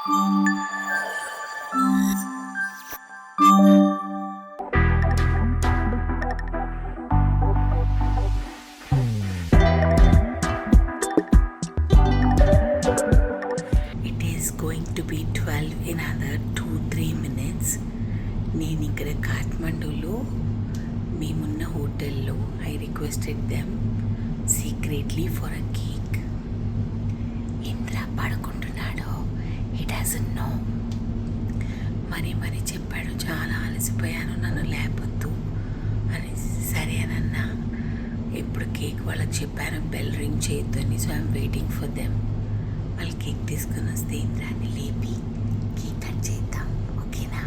It is going to be 12 in another 2-3 minutes. నేను ఇక్కడ కాఠ్మండూలో మేమున్న హోటల్లో I requested them secretly for a cake. Indra పడుకుంటున్నాడు, he doesn't know. మరి చెప్పాడు, చాలా అలసిపోయాను, నన్ను లేపొద్దు అని. సరే అనన్నా. ఇప్పుడు కేక్ వాళ్ళకి చెప్పాను బెల్ రింగ్ చేయొద్దని. So I'm waiting for them. వాళ్ళు కేక్ తీసుకొని వస్తే ఇంద్రాన్ని లేపి కేక్ కట్ చేద్దాం, ఓకేనా?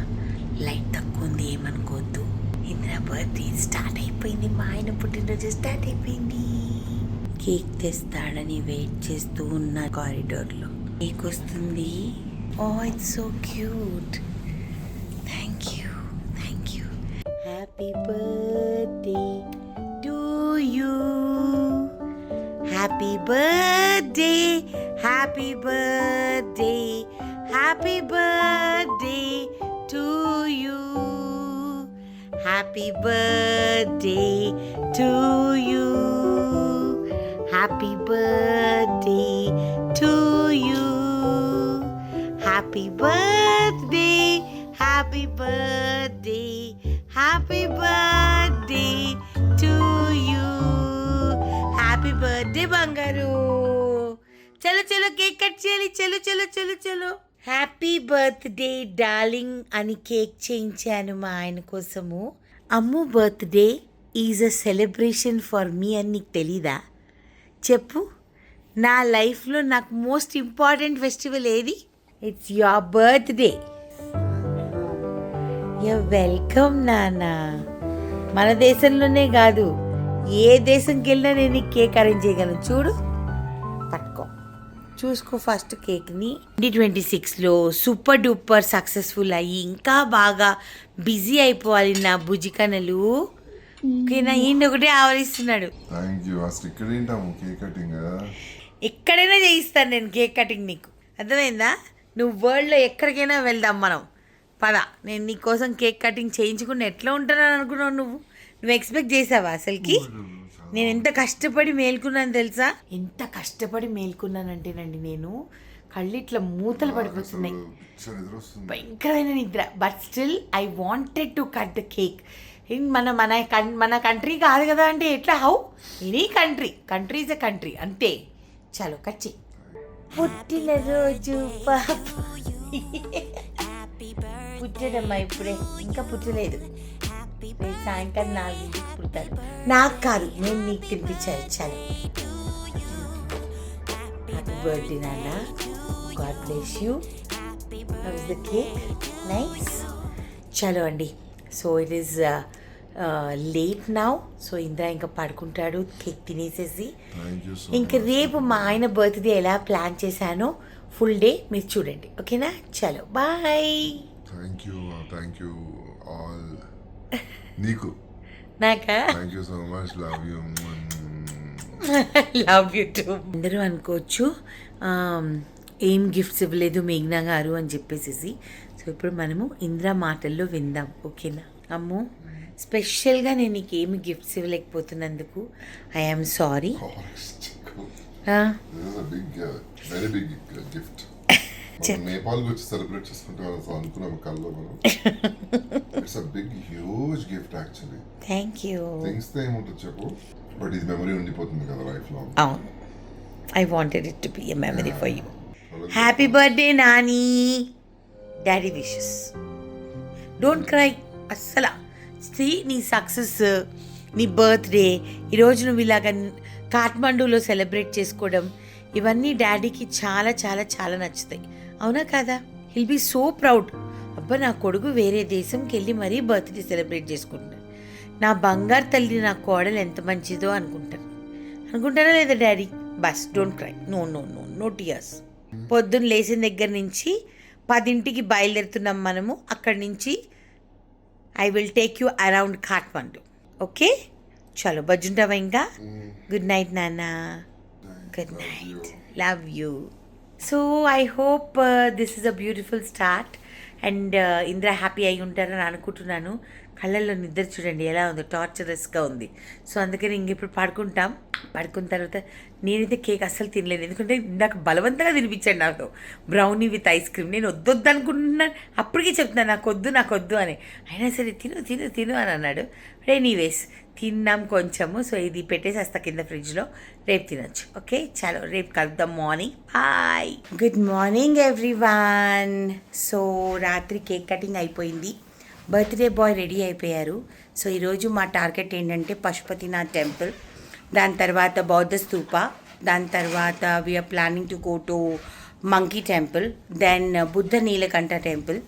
లైట్ తక్కువ ఉంది, ఏమనుకోవద్దు. ఇంద్ర బర్త్డే స్టార్ట్ అయిపోయింది, మా ఆయన పుట్టినరోజు స్టార్ట్ అయిపోయింది. కేక్ తెస్తాడని వెయిట్ చేస్తూ ఉన్న కారిడార్లో కేక్ వస్తుంది. Oh it's so cute. Thank you. Happy birthday to you. Happy birthday, happy birthday, happy birthday to you. Happy birthday to you. Happy birthday to you. Happy birthday, happy birthday, happy birthday to you. Happy birthday బంగారు. చలో cake cut చేయాలి. చలో. Happy birthday darling అని cake చేయించాను మా ఆయన కోసము. అమ్ము birthday is a celebration for me అని నీకు తెలీదా? చెప్పు, నా లైఫ్లో నాకు మోస్ట్ ఇంపార్టెంట్ ఫెస్టివల్ ఏది? It's your birthday. You're welcome నాన్న. మన దేశంలోనే కాదు, ఏ దేశంకి వెళ్ళినా నేను ఈ కేక్ అరేంజ్ చేయగలను. చూడు, పట్టుకో, చూసుకో. ఫస్ట్ కేక్ని 2026లో సూపర్ డూపర్ సక్సెస్ఫుల్ అయ్యి ఇంకా బాగా బిజీ అయిపోవాలి నా బుజికనలు. ఓకేనా? ఈయన ఒకటే ఆవరిస్తున్నాడు. ఎక్కడైనా చేయిస్తాను నేను కేక్ కటింగ్. నీకు అర్థమైందా? నువ్వు వరల్డ్లో ఎక్కడికైనా వెళ్దాం మనం. పద, నేను నీ కోసం కేక్ కటింగ్ చేయించుకుని ఎట్లా ఉంటానని అనుకున్నావు నువ్వు ఎక్స్పెక్ట్ చేసావా అసలుకి? నేను ఎంత కష్టపడి మేల్కున్నాను తెలుసా? ఎంత కష్టపడి మేల్కున్నానంటేనండి, నేను కళ్ళు ఇట్లా మూతలు పడిపోతున్నాయి, భయంకరమైన నిద్ర. But still I wanted to cut the cake. మన కంట్రీ కాదు కదా అంటే ఎట్లా? How any country is a country, అంతే. చలో కట్ చేయి. పుట్టినరోజు పాప. పుట్టడమ్మా ఇప్పుడే, ఇంకా పుట్టలేదు. సాయంకాలం 4 పుడతారు. నాకు కాదు, నేను నీకు తినిపించాలి. చాలు. హ్యాపీ బర్త్డే నాన్న. God bless you. How is the cake? Nice. చలో అండి. So it is late now. So Indra ఇంకా పడుకుంటాడు కేక్ తినేసేసి. ఇంకా రేపు మా ఆయన బర్త్డే ఎలా ప్లాన్ చేశానో ఫుల్ డే మీరు చూడండి, ఓకేనా? చలో బాయ్. Thank you all. నీకు నాకా? Thank you so much. Love you. Love you two. అందరూ అనుకోవచ్చు ఏం గిఫ్ట్స్ ఇవ్వలేదు మేఘ్నా గారు అని చెప్పేసి. సో ఇప్పుడు మనము ఇంద్ర మాటల్లో విందాం, ఓకేనా? అమ్ము, స్పెషల్గా నేను నీకు ఏమి గిఫ్ట్స్ ఇవ్వలేకపోతున్నందుకు ఐఎమ్ సారీ. నేపాల్కి వచ్చి సెలబ్రేట్ చేసుకుంటాం అనుకున్నాము కల్లో మనం. It's a big huge gift actually. Thank you. Things తో ఏముంటుంది చెప్పు, బట్ ఇది మెమరీ ఉండిపోతుంది కదా లైఫ్ లో. అవును, I wanted it to be a memory for you. Happy birthday Nani. Daddy wishes. Don't cry అస్సలు. స్త్రీ, నీ సక్సెస్, నీ బర్త్డే, ఈరోజు నువ్వు ఇలాగ కాఠ్మండూలో సెలబ్రేట్ చేసుకోవడం, ఇవన్నీ డాడీకి చాలా చాలా చాలా నచ్చుతాయి. అవునా కాదా? He'll be so proud. అబ్బా, నా కొడుకు వేరే దేశంకి వెళ్ళి మరీ బర్త్డే సెలబ్రేట్ చేసుకుంటాను, నా బంగారు తల్లి, నా కోడలు ఎంత మంచిదో అనుకుంటారా లేదా డాడీ? బస్ డోంట్ క్రై. No tears. పొద్దున్న లేచిన దగ్గర నుంచి 10ంటికి బయలుదేరుతున్నాం మనము. అక్కడి నుంచి I will take you around Kathmandu, okay? చలో బజ్జుంటావా ఇంకా? గుడ్ నైట్ నాన్న. Good night. Love you. So I hope this is a beautiful start and Indra happy అయి ఉంటారని అనుకుంటున్నాను. కళ్ళల్లో నిద్ర చూడండి ఎలా ఉందో, టార్చరస్గా ఉంది. సో అందుకని ఇంక ఇప్పుడు పడుకున్న తర్వాత నేనైతే కేక్ అస్సలు తినలేను, ఎందుకంటే నాకు బలవంతంగా తినిపించాడు నాకు బ్రౌనీ విత్ ఐస్ క్రీమ్. నేను వద్దొద్దు అనుకుంటున్నాను, అప్పటికే చెప్తున్నాను నాకు వద్దు అని. అయినా సరే తిను అని అన్నాడు. ఎనీవేస్ తిన్నాం కొంచెము. సో ఇది పెట్టేసేస్తా కింద ఫ్రిడ్జ్లో, రేపు తినొచ్చు. ఓకే చలో, రేపు కలుద్దాం morning. Bye, good morning everyone. So రాత్రి కేక్ కటింగ్ అయిపోయింది, బర్త్డే బాయ్ రెడీ అయిపోయారు. సో ఈరోజు మా టార్గెట్ ఏంటంటే పశుపతినాథ్ టెంపుల్, దాని తర్వాత బౌద్ధ స్తూప, దాని తర్వాత we're planning to go to monkey temple, then Buddha Neelkanth temple.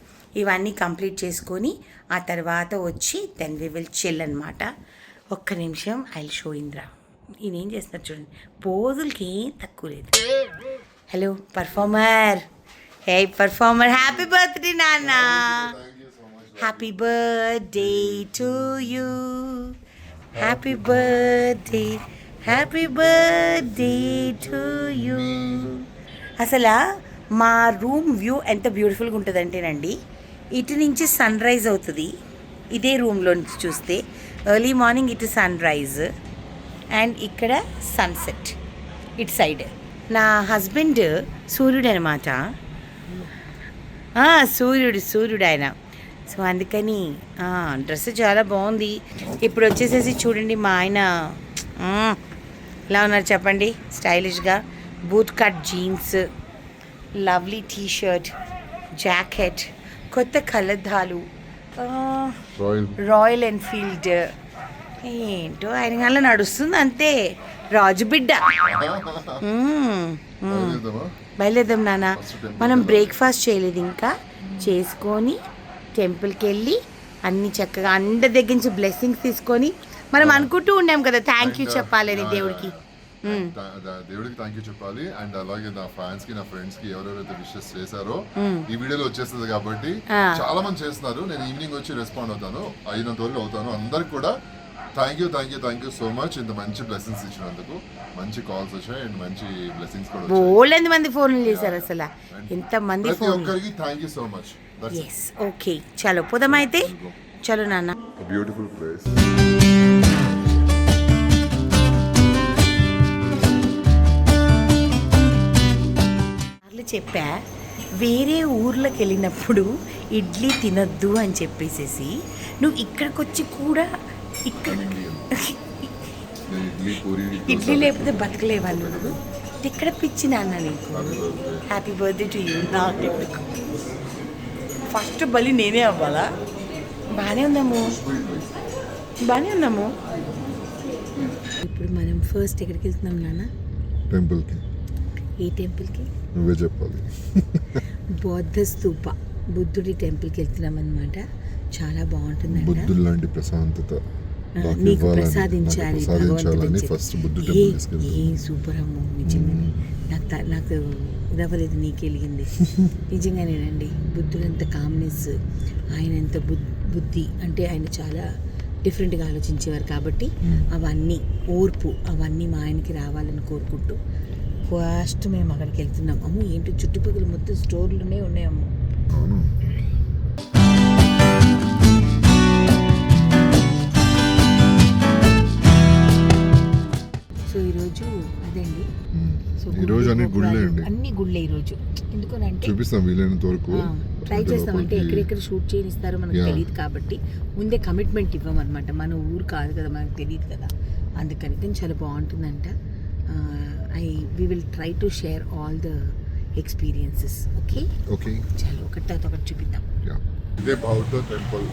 ఇవన్నీ కంప్లీట్ చేసుకొని ఆ తర్వాత వచ్చి దెన్ వి విల్ చిల్ అనమాట. ఒక్క నిమిషం, ఐ విల్ షో ఇంద్ర. ఈయన ఏం చేస్తున్నారు చూడండి, పోజులకి ఏం తక్కువ లేదు. హలో పర్ఫార్మర్, హే పర్ఫార్మర్, హ్యాపీ బర్త్డే నాన్న. Happy birthday to you, happy birthday to you. అసలు మా రూమ్ వ్యూ ఎంత బ్యూటిఫుల్గా ఉంటుందంటేనండి, ఇటు నుంచి సన్ రైజ్ అవుతుంది, ఇదే రూమ్లో నుంచి చూస్తే ఎర్లీ మార్నింగ్ ఇటు సన్ రైజ్ అండ్ ఇక్కడ సన్సెట్ ఇటు సైడ్. నా హస్బెండ్ సూర్యుడు అనమాట, సూర్యుడు ఆయన. సో అందుకని డ్రెస్ చాలా బాగుంది. ఇప్పుడు వచ్చేసేసి చూడండి మా ఆయన ఎలా ఉన్నారు చెప్పండి, స్టైలిష్గా boot cut jeans, lovely T shirt, jacket, కొత్త కలద్దాలు, రాయల్ ఎన్ఫీల్డ్. ఏంటో ఆయన వల్ల నడుస్తుంది అంతే, రాజు బిడ్డ. బయలుదేద్దాం నాన్న. మనం బ్రేక్ఫాస్ట్ చేయలేదు ఇంకా, చేసుకొని టెంపుల్కి వెళ్ళి అన్ని చక్కగా అందరి దగ్గర నుంచి బ్లెస్సింగ్స్ తీసుకొని మనం అనుకుంటూ ఉన్నాం కదా థ్యాంక్ యూ చెప్పాలని దేవుడికి. థ్యాంక్ యూ చెప్పాలి. అండ్ అలాగే నా ఫ్యాన్స్ కి, నా ఫ్రెండ్స్ కి ఎవరెవరైతే విషెస్ చేశారో ఈ వీడియోలో వచ్చేస్తుంది కాబట్టి చాలా మంది చేస్తున్నారు. నేను ఈవినింగ్ వచ్చి రెస్పాండ్ అవుతాను, అయినంత వరకు అవుతాను. అందరికి కూడా థ్యాంక్ యూ సో మచ్. ఇంత మంచి బ్లెస్సింగ్స్ ఇచ్చినందుకు. మంచి కాల్స్ వచ్చాయి అండ్ మంచి బ్లెస్సింగ్స్ కూడా వచ్చాయి. బోల్డ్ మంది ఫోన్లు చేశారు, అసలు ఎంత మంది. ప్రతి ఒక్కరికి thank you so much. Okay చలో పోదాం అయితే. చలో నాన్న. Beautiful place. చెప్పా వేరే ఊర్లోకి వెళ్ళినప్పుడు ఇడ్లీ తినొద్దు అని చెప్పేసేసి, నువ్వు ఇక్కడికి వచ్చి కూడా ఇక్కడ ఇడ్లీ లేకపోతే బతకలేవా నువ్వు? ఇక్కడ పిచ్చి నాన్న నీకు. Happy birthday to you. నాకు ఫస్ట్ బలి నేనే అవ్వాలా? బాగానే ఉన్నాము. ఇప్పుడు మనం ఫస్ట్ ఎక్కడికి వెళ్తున్నాం నాన్న? టెంపుల్కి. ఏ టెంపుల్కి? నువ్వే చెప్పాలి. బౌద్ధ స్తూప, బుద్ధుడి టెంపుల్కి వెళ్తున్నాం అనమాట. చాలా బాగుంటుందంట. బుద్ధుడు లాంటి ప్రశాంతత నీకు ప్రసాదించాలి భగవంతుడు. ఫస్ట్ బుద్ధుడు టెంపుల్ తీసుకెళ్తాను. ఏ సూపర్ అమ్మో, నిజంగా నాకు ఇదవ్వలేదు, నీకు వెలిగింది. నిజంగానేనండి, బుద్ధుడంత కామ్నెస్, ఆయన ఎంత బుద్ధి అంటే ఆయన చాలా డిఫరెంట్గా ఆలోచించేవారు కాబట్టి అవన్నీ ఓర్పు అవన్నీ మా ఆయనకి రావాలని కోరుకుంటూ ఫస్ట్ మేము అక్కడికి వెళ్తున్నాం. అమ్ము ఏంటి చుట్టుపక్కల మొత్తం స్టోర్లునే ఉన్నాయమ్ము. సో ఈరోజు అదండి. సో ఈరోజు అన్ని గుళ్ళే ఈరోజు. ఎందుకనంటే చూపిస్తాం వీలైనంత వరకు ట్రై చేస్తాం. అంటే ఎక్కడెక్కడ షూట్ చేయనిస్తారో మనకు తెలియదు కాబట్టి ముందే కమిట్మెంట్ ఇవ్వమన్నమాట. మన ఊరు కాదు కదా, మనకు తెలియదు కదా, అందుకని. కానీ చాలా బాగుంటుందంట. we will try to share all the experiences. Okay చలో ఒకటి తర్వాత ఒకటి చూపిద్దాం. ఇదే బౌద్ధ టెంపుల్.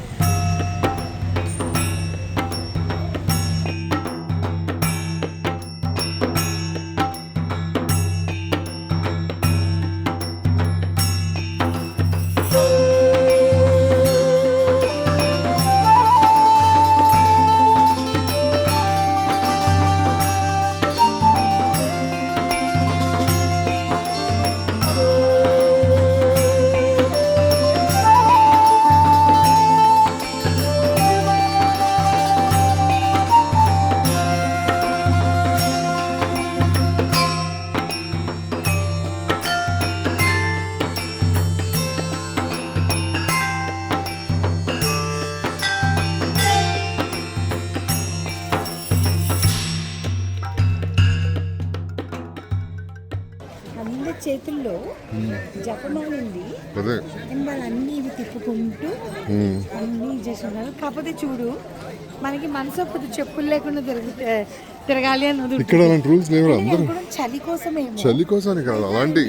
చేతుల్లో జపమాల ఉంది. అదే అండ్ వాళ్ళు అన్నీ ఇవి తిప్పుకుంటూ అన్నీ చేస్తున్నారు. కాకపోతే చూడు, మనకి మనసు చెప్పులు లేకుండా తిరగాలి అన్నది ఇక్కడ అలాంటి రూల్స్ లేవు. అందరూ చలి కోసమేమో, చలి కోసానికి కాదు, అలాంటి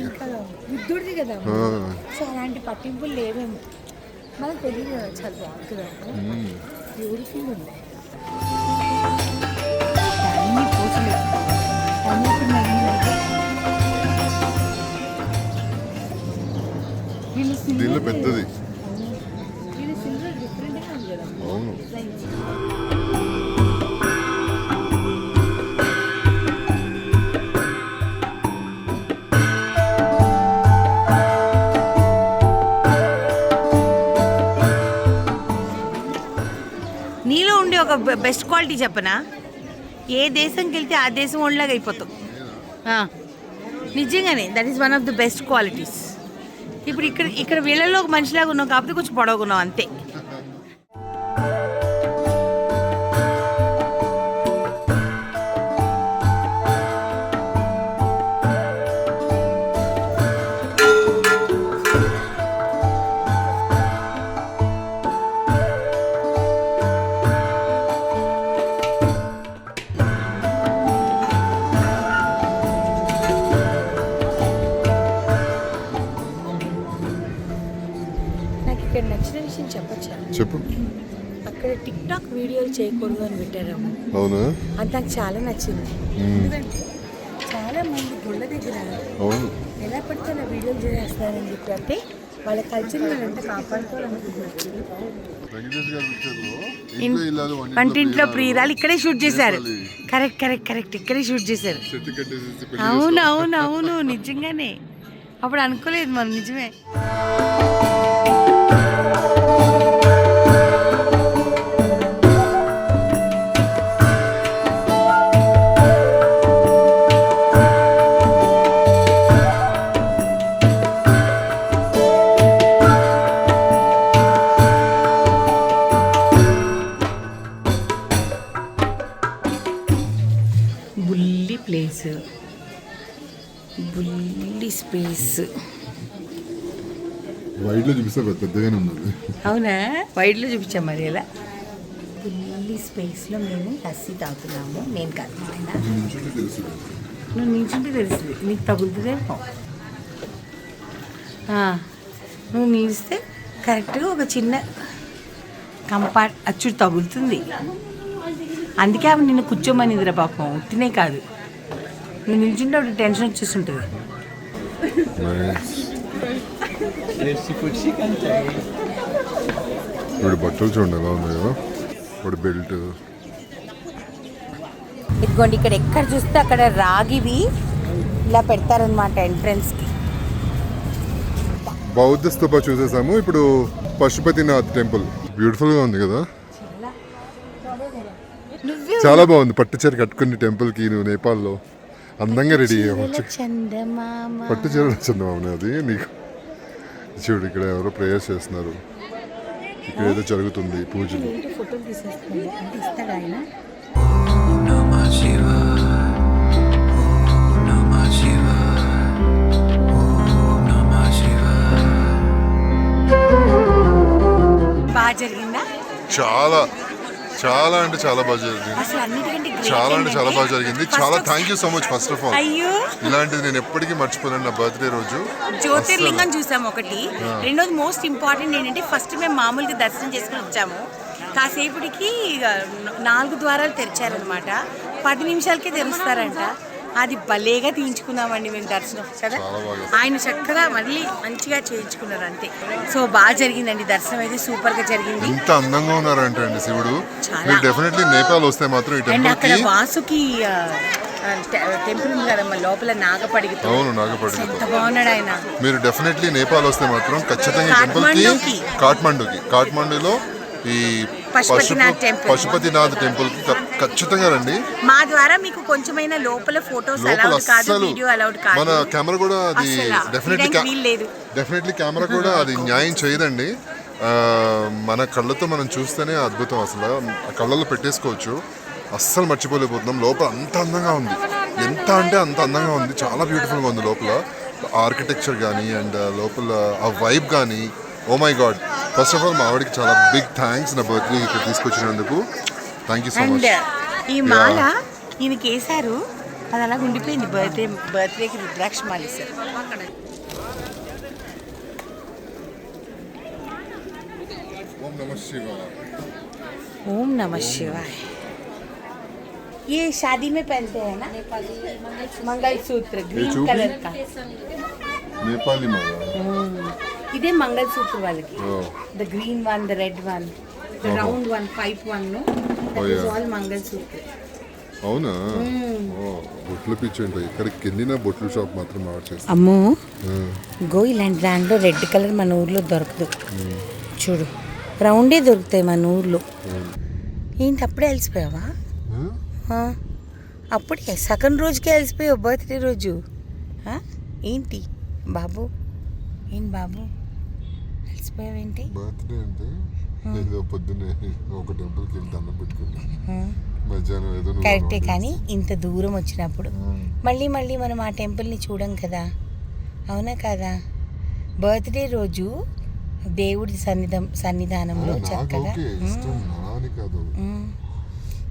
బుద్ధుడిది కదా, సో అలాంటి పట్టింపులు లేవేమో. మనకు తెలియదు కదా, చాలా బాగుంటుంది, బ్యూటిఫుల్ ఉంది. అన్ని పోసలు దీనిలో పెద్దది. వీళ్ళు సిల్వర్ డిఫరెంట్గా ఉంది కదా. అవును. నీలో ఉండే ఒక బెస్ట్ క్వాలిటీ చెప్పనా, ఏ దేశంకి వెళ్తే ఆ దేశం ఒళ్ళలాగా అయిపోతాం. నిజంగానే that is one of the best qualities. ఇప్పుడు ఇక్కడ వీళ్ళలో ఒక మనిషిలాగా ఉన్నాం, కాకపోతే కొంచెం పొడవుకున్నాం అంతే. ఇక్కడ నచ్చిన విషయం చెప్పచ్చా? చెప్పు. అక్కడ టిక్ టాక్ వీడియోలు చేయకూడదు అని పెట్టారు. అవునా? అది నాకు చాలా నచ్చింది. ఎందుకంటే చాలా మంది గుళ్ళ దగ్గర ఎలా పడితే అలా వీడియోలు చేస్తారని చెప్పి, అంటే వాళ్ళ కల్చర్ ఎంత కాపాడుకోవాలనుకుంటున్నారు. వంటింట్లో ప్రియురాలు ఇక్కడే షూట్ చేశారు. కరెక్ట్ కరెక్ట్ కరెక్ట్, ఇక్కడే షూట్ చేశారు. అవును అవును అవును, నిజంగానే అప్పుడు అనుకోలేదు మనం. నిజమే. బుల్లి ప్లేస్, బుల్లి స్పేస్. వైడ్లో చూపిస్తే పెద్దగానే ఉన్నది. అవునా? వైడ్లో చూపించాం మరి ఎలా. బుల్లి స్పేస్లో మేము లస్సీ తాగుతున్నాము. నేను కాదు, నువ్వు నిల్చుంటే తెలుస్తుంది, నీకు తగులుతుందేమో. నువ్వు నిలిస్తే కరెక్ట్గా ఒక చిన్న అచ్చుడు తగులుతుంది. అందుకే ఆమె నిన్ను కూర్చోమని నిద్ర పాపం, ఉట్టినే కాదు. నువ్వు నిల్చుంటే అప్పుడు టెన్షన్ వచ్చేస్తుంటుంది. ఇప్పుడు బట్టలు చూడండి ఎలా ఉన్నాయో. ఇప్పుడు బెల్ట్. ఇదిగోండి, ఇక్కడ ఎక్కడ చూస్తే అక్కడ రాగివి ఇలా పెడతారనమాట ఎంట్రన్స్కి. బౌద్ధ స్తూప చూసేసాము. ఇప్పుడు పశుపతినాథ్ టెంపుల్ బ్యూటిఫుల్గా ఉంది కదా, చాలా బాగుంది. పట్టు చీర కట్టుకుని టెంపుల్కి నువ్వు నేపాల్లో అందంగా రెడీ అయ్యావు. పట్టు చీర చందమామ అది నీకు. చూడు, ఇక్కడ ఎవరో ప్రేయర్ చేస్తున్నారు, ఇక్కడ ఏదో జరుగుతుంది పూజలు. బాగా జరిగిందా? చాలా చాలా అంటే చాలా బాగా జరిగింది. చాలా అంటే చాలా బాగా జరిగింది. చాలా thank you so much first of all. ఇలాంటిది నేను ఎప్పటికీ మర్చిపోలేను. నా బర్త్డే రోజు జ్యోతిర్లింగం చూసాము ఒకటి. రెండోది మోస్ట్ ఇంపార్టెంట్ ఏంటంటే, ఫస్ట్ మేము మామూలుగా దర్శనం చేసుకుని వచ్చాము. కాసేపటికి 4 ద్వారాలు తెరిచారనమాట. 10 నిమిషాలకే తెరుస్తారంట. అది భలేగా తీయించుకున్నామండి మేము దర్శనం కదా. ఆయన చక్కగా మళ్ళీ మంచిగా చేయించుకున్నారు అంతే. సో బాగా జరిగిందండి దర్శనం, అయితే సూపర్ గా జరిగింది. ఎంత అందంగా ఉన్నారంటే అండి శివుడు. మీరు డెఫినెట్లీ నేపాల్ వస్తే మాత్రం ఈ టెంపుల్ కి, అక్కడ వాసుకి టెంపుల్ ఉంది కదమ్మా లోపల, నాగపడిగితో. అవును, నాగపడిగితో ఎంత బాగున్నాడు ఆయన. మీరు డెఫినెట్లీ నేపాల్ వస్తే మాత్రం ఖచ్చితంగా టెంపుల్ కి, కాఠ్మండూలో ఈ పశుపతినాథ్ టెంపుల్ కి ఖచ్చితంగా రండి. మా ద్వారా మీకు కొంచెమైనా లోపల ఫోటోస్ అలౌడ్ కాదు, వీడియో అలౌడ్ కాదు. మన కెమెరా కూడా అది డెఫినెట్లీ కెమెరా కూడా అది న్యాయం చేయదండి. మన కళ్ళతో మనం చూస్తేనే అద్భుతం. అసలు కళ్ళలో పెట్టేసుకోవచ్చు. అస్సలు మర్చిపోలేకపోతున్నాం. లోపల అంత అందంగా ఉంది, ఎంత అంటే అంత అందంగా ఉంది. చాలా బ్యూటిఫుల్గా ఉంది లోపల. ఆర్కిటెక్చర్ కానీ అండ్ లోపల ఆ వైబ్ కానీ, oh my God. First of all మా ఆవిడకి చాలా బిగ్ థ్యాంక్స్ నా బర్త్డే ఇక్కడ తీసుకొచ్చినందుకు. Thank you so and much. ఈ మాల ఈయనకి వేసారు, అది అలా ఉండిపోయింది. బర్త్డేకి రుద్రాక్ష మాల ఇస్తారు. ఓం నమః శివాయ. ओम नमः शिवाय. ये शादी में पहनते हैं ना, मंगलसूत्र ग्रीन चूबी? कलर का. నేపాలి మాల. ఇదే మంగళసూత్ర వాళ్ళకి. Oh. The green one, the red one, the round one, pipe one, that is all mangalsutra. అవునా? బొట్లు పిచ్చండి. ఇక్కడికి వెళ్ళిన బొట్లు షాప్ మాత్రం ఆర్డర్ చేస్తాను. అమ్మో గో, ఇలాంటి దాంట్లో రెడ్ కలర్ మన ఊర్లో దొరకదు. చూడు, రౌండే దొరుకుతాయి మన ఊర్లో. ఏంటి అప్పుడే అలసిపోయావా? అప్పుడే సగం రోజుకే అలసిపోయావు బర్త్డే రోజు. ఏంటి బాబు, ఏంటి బాబు అలసిపోయావేంటి? బర్త్డే అంటే ఏదో పొద్దున్నే ఒక టెంపుల్కి వెళ్ళి దండం పెట్టుకున్నాను. మధ్యాహ్నం ఏదో కరెక్టే, కానీ ఇంత దూరం వచ్చినప్పుడు మళ్ళీ మళ్ళీ మనం ఆ టెంపుల్ని చూడం కదా, అవునా కదా? బర్త్డే రోజు దేవుడి సన్నిధానంలో చక్కగా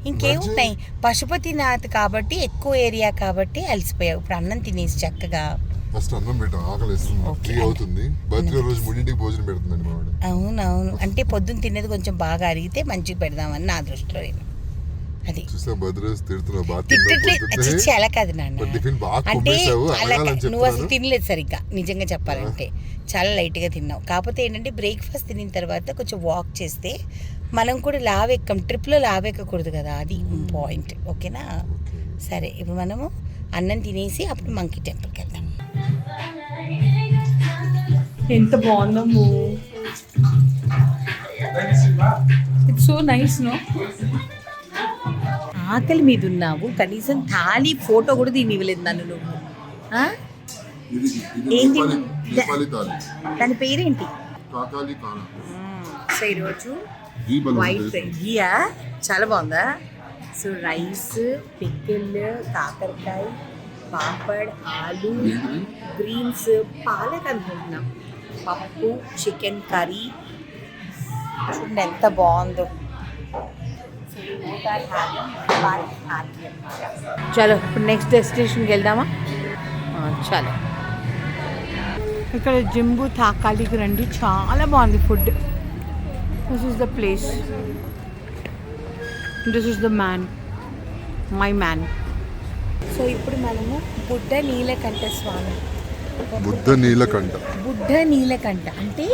ఇంకేమున్నాయి, పశుపతినాథ్ కాబట్టి ఎక్కువ ఏరియా కాబట్టి అలసిపోయావు. ఇప్పుడు అన్నం తినేసి చక్కగా. ఫస్ట్ అన్నం పెట్టాం, ఆకలి అవుతుంది. బర్త్డే రోజు 3 భోజనం పెడుతుందండి మా వాడు. అవునవును, అంటే పొద్దున్న తినేది కొంచెం బాగా అరిగితే మంచిగా పెడదామని నా దృష్టిలో. అది అలా కాదు నాన్న, అంటే నువ్వు అసలు తినలేదు సరిగ్గా. నిజంగా చెప్పాలంటే చాలా లైట్గా తిన్నావు. కాకపోతే ఏంటంటే బ్రేక్ఫాస్ట్ తినిన తర్వాత కొంచెం వాక్ చేస్తే మనం కూడా లావెక్కం. ట్రిప్లో లావెక్కకూడదు కదా, అది పాయింట్. ఓకేనా? సరే, ఇప్పుడు మనము అన్నం తినేసి అప్పుడు మంకీ టెంపుల్కి వెళ్దాం. ఎంత బాగుందో, ఇట్స్ సో నైస్. నో ఆకలి మీద ఉన్నావు, కనీసం థాలి ఫోటో కూడా తినివ్వలేదు నన్ను నువ్వు. ఏంటి దాని పేరేంటి? సో ఈరోజు వైట్ ఘీయా, చాలా బాగుందా? సో రైస్, పికిల్, కాకరకాయ, పాపడ్, ఆలు, గ్రీన్స్, పాలక్ అనుకుంటున్నాం, పప్పు, చికెన్ కర్రీ. చూడండి ఎంత బాగుందో. చలో ఇప్పుడు నెక్స్ట్ డెస్టినేషన్కి వెళ్దామా? చలో, ఇక్కడ జంబూ తాకాలికి రండి, చాలా బాగుంది food. This is the place, this is the man, my man. So ఇప్పుడు మనము బుద్ధ నీలకంఠ స్వామి. బుద్ధ నీలకంఠ అంటే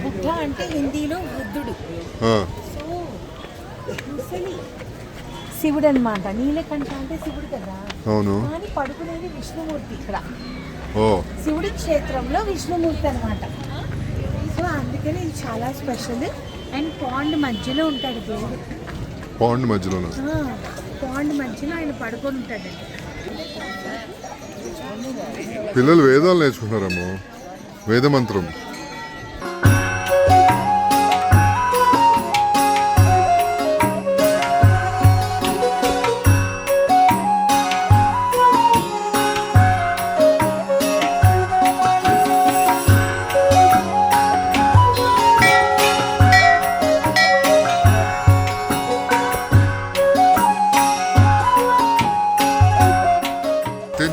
బుద్ధ అంటే హిందీలో బుద్ధుడు. శివుడు అనమాట. నీలకంఠ అంటే శివుడు కదా. అవును. కానీ పడుకునేది విష్ణుమూర్తి ఇక్కడ. శివుడి క్షేత్రంలో విష్ణుమూర్తి అనమాట. సో అందుకని ఇది చాలా స్పెషల్. అండ్ పాండ్ మధ్యలో ఉంటాడు దేవుడు. పాండ్ మధ్యలో ఆయన పడుకొని ఉంటాడు. పిల్లలు వేదాలు నేర్చుకుంటారేమో, వేద మంత్రం.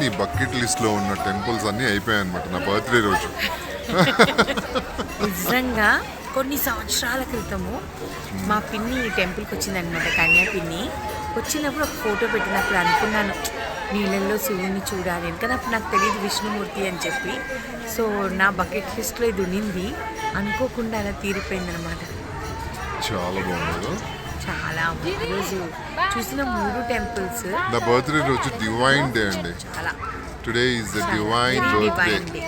నీ బకెట్ లిస్ట్ లో ఉన్న టెంపుల్స్ అన్ని అయిపోయాయి అనమాట నా బర్త్డే రోజు. నిజంగా కొన్ని సంవత్సరాల క్రితము మా పిన్ని ఈ టెంపుల్కి వచ్చిందనమాట, కన్యా పిన్ని. వచ్చినప్పుడు ఒక ఫోటో పెట్టినప్పుడు అనుకున్నాను నీళ్ళల్లో శివుని చూడాలి, ఎందుకంటే అప్పుడు నాకు తెలియదు విష్ణుమూర్తి అని చెప్పి. సో నా బకెట్ లిస్ట్లో ఇది ఉన్నింది, అనుకోకుండా అలా తీరిపోయింది అనమాట. చాలా బాగుంది. చాలా ఈరోజు చూసిన 3 టెంపుల్స్. నా బర్త్డే రోజు డివైన్ డే అండి. చాలా today is the divine birthday.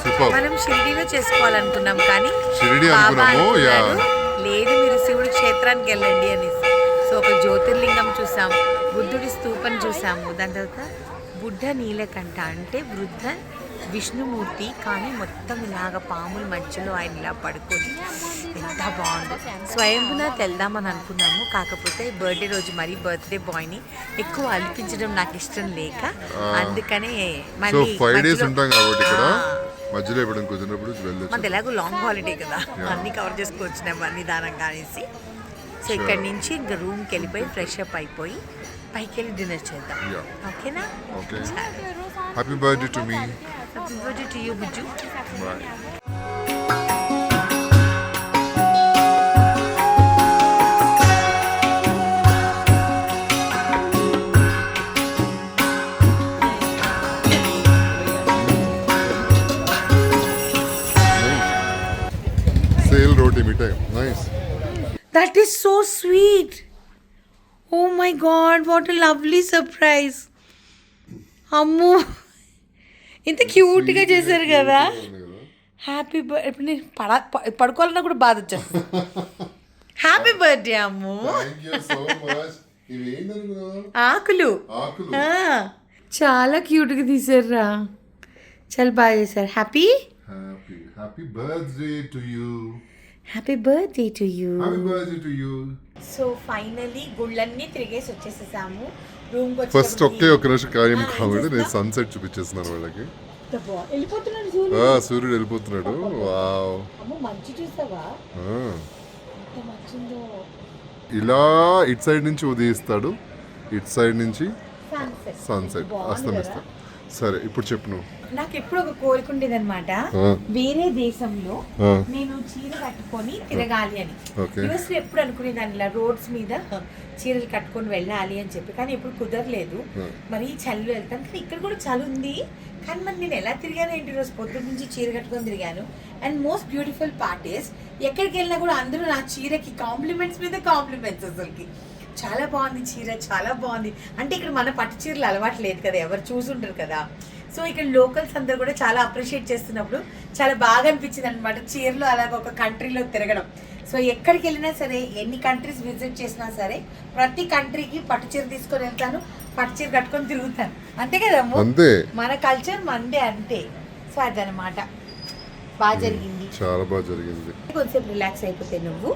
Super. మనం షిరిడీలో చేసుకోవాలనుకున్నాం కానీ షిరిడీ అనుకున్నాము, లేదు మీరు శివుడి క్షేత్రానికి వెళ్ళండి అనేసి. సో ఒక జ్యోతిర్లింగం చూసాం, బుద్ధుడి స్తూపం చూసాము. దాని తర్వాత బుద్ధ నీలకంఠ అంటే వృద్ధ విష్ణుమూర్తి, కానీ మొత్తం ఇలాగ పాముల మధ్యలో ఆయన ఇలా పడుకొని ఎంత బాగుందో. స్వయంభునాథ్ వెళ్దామని అనుకున్నాము, కాకపోతే బర్త్డే రోజు మరీ బర్త్డే బాయ్ని ఎక్కువ అలిపించడం నాకు ఇష్టం లేక అందుకనే సో మళ్ళీ 5 days మధ్యలో- ఉంటాం కాబట్టి ఇక్కడ ఆ, మధ్యలో ఎప్పుడు కుదిరినప్పుడు వెళ్ళొచ్చు. మనది ఎలాగో లాంగ్ హాలిడే కదా, అన్నీ కవర్ చేసుకోవచ్చు అన్ని దానంగా అనేసి. సో ఇక్కడి నుంచి ఇంకా రూమ్కి వెళ్ళిపోయి ఫ్రెష్ అప్ అయిపోయి పైకి వెళ్ళి డిన్నర్ చేద్దాం. Yeah. ఓకేనా? Okay, happy birthday to me. Happy birthday to you Bujju. Bye. Sale roti mithai, nice. That is so sweet. Oh my god, what a lovely surprise. అమ్మో, ఇంత క్యూట్గా చేశారు కదా. Happy birthday. ఇప్పుడు నేను పడుకోవాలన్నా కూడా బాధ వచ్చేస్తుంది. Happy birthday Ammu. Thank you so much. ఇవి ఏంటనుకున్నావు? ఆకులు ఆకులు. చాలా క్యూట్గా తీసారా, చాలా బాగా చేశారు. Happy happy birthday to you. Happy birthday to you. Happy birthday to you. So finally గుళ్ళన్నీ తిరిగేసి వచ్చేసేసాము. రూమ్ ఫస్ట్ ఒకే ఒక నిమిషం కార్యం కాబట్టి నేను సన్సెట్ చూపించేస్తున్నాను వాళ్ళకి. వెళ్ళిపోతున్నాడు సూర్యుడు వెళ్ళిపోతున్నాడు. వావ్. అమ్మ మంచి చూసావా, ఆ. ఎంత మంచిందో. ఇలా ఇటు సైడ్ నుంచి ఉదయిస్తాడు, ఇటు సైడ్ నుంచి సన్సెట్ సన్సెట్ అస్తమిస్తాడు. సరే ఇప్పుడు చెప్పు నువ్వు. నాకు ఎప్పుడు ఒక కోరిక ఉండేదన్నమాట, ఆ. వేరే దేశంలో ఆ. నేను చీర కట్టుకొని తిరగాలి అని. ఓకే. యుఎస్ లో ఎప్పుడు అనుకునేదాన్ని ఇలా రోడ్స్ మీద చీరలు కట్టుకొని వెళ్ళాలి అని చెప్పి, కానీ ఎప్పుడు కుదరలేదు. మరి చలిలో వెళ్తాను, కానీ ఇక్కడ కూడా చలి ఉంది. కానీ మరి నేను ఎలా తిరిగాను ఏంటి, రోజు పొద్దున్న నుంచి చీర కట్టుకొని తిరిగాను. And most beautiful part is, ఎక్కడికి వెళ్ళినా కూడా అందరూ నా చీరకి కాంప్లిమెంట్స్ మీద కాంప్లిమెంట్స్. అసలుకి చాలా బాగుంది చీర, చాలా బాగుంది. అంటే ఇక్కడ మన పట్టు చీరలు అలవాటు లేదు కదా, ఎవరు చూసుంటారు కదా. సో ఇక్కడ లోకల్స్ అందరూ కూడా చాలా అప్రిషియేట్ చేస్తున్నప్పుడు చాలా బాగా అనిపించింది అనమాట, చీరలో అలాగ ఒక కంట్రీలో తిరగడం. సో ఎక్కడికి వెళ్ళినా సరే, ఎన్ని కంట్రీస్ విజిట్ చేసినా సరే, ప్రతి కంట్రీకి పట్టు చీర తీసుకొని వెళ్తాను, పట్టు చీర కట్టుకొని తిరుగుతాను. అంతే కదా అంతే, మన కల్చర్ మందే అంతే. సో అదనమాట, బాగా జరిగింది, చాలా బాగా జరిగింది. కొంచెంసేపు రిలాక్స్ అయిపోతే నువ్వు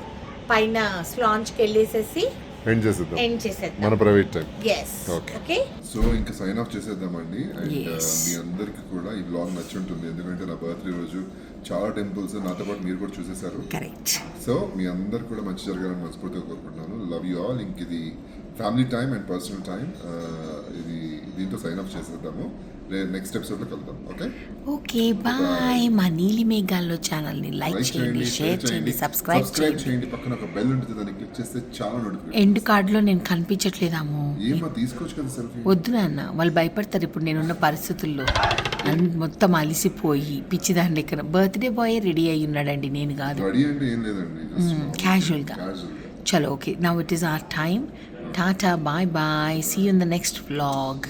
పైన స్లాంచ్కి వెళ్ళేసేసి ఎండ్ చేసేద్దాం ఎండ్ చేసేద్దాం మన private time. yes okay. okay so ఇంకా సైన్ ఆఫ్ చేసేద్దామండి. And Yes. మీ అందరికి కూడా ఈ బ్లాగ్ నచ్చి ఉంటుంది, ఎందుకంటే నా బర్త్డే రోజు చాలా టెంపుల్స్ నాతో పాటు మీరు కూడా చూసేశారు. correct సో మీ అందరు కూడా మంచి జరగాలని మనస్ఫూర్తిగా కోరుకుంటున్నాను. Love you all. ఇంక ఇది family time and personal time, ఇది దీంతో సైన్ ఆఫ్ చేసేద్దాము. నెక్స్ట్ ఎపిసోడ్లో కలుద్దాం. Okay okay bye. మా నీలి మేఘాల్లో ఛానల్ని లైక్ చేయండి, షేర్ చేయండి, సబ్స్క్రైబ్ చేయండి. పక్కన ఒక బెల్ ఉంటుంది, దాన్ని క్లిక్ చేస్తే చాలా నోటిఫికేషన్. ఎండ్ కార్డులో నేను కనిపించట్లేదాము. ఏమో తీసుకోవచ్చు కదా సెల్ఫీ. వద్దు నాన్న, వాళ్ళు భయపడతారు ఇప్పుడు నేనున్న పరిస్థితుల్లో. మొత్తం అలిసిపోయి పిచ్చిదాని లెక్కన బర్త్డే బాయ్ రెడీ అయ్యి ఉన్నాడండి, నేను కాదు. రెడీ అంటే ఏం లేదండి, క్యాజువల్గా. చలో okay, now it is our time. టాటా, bye bye, see you in the next vlog.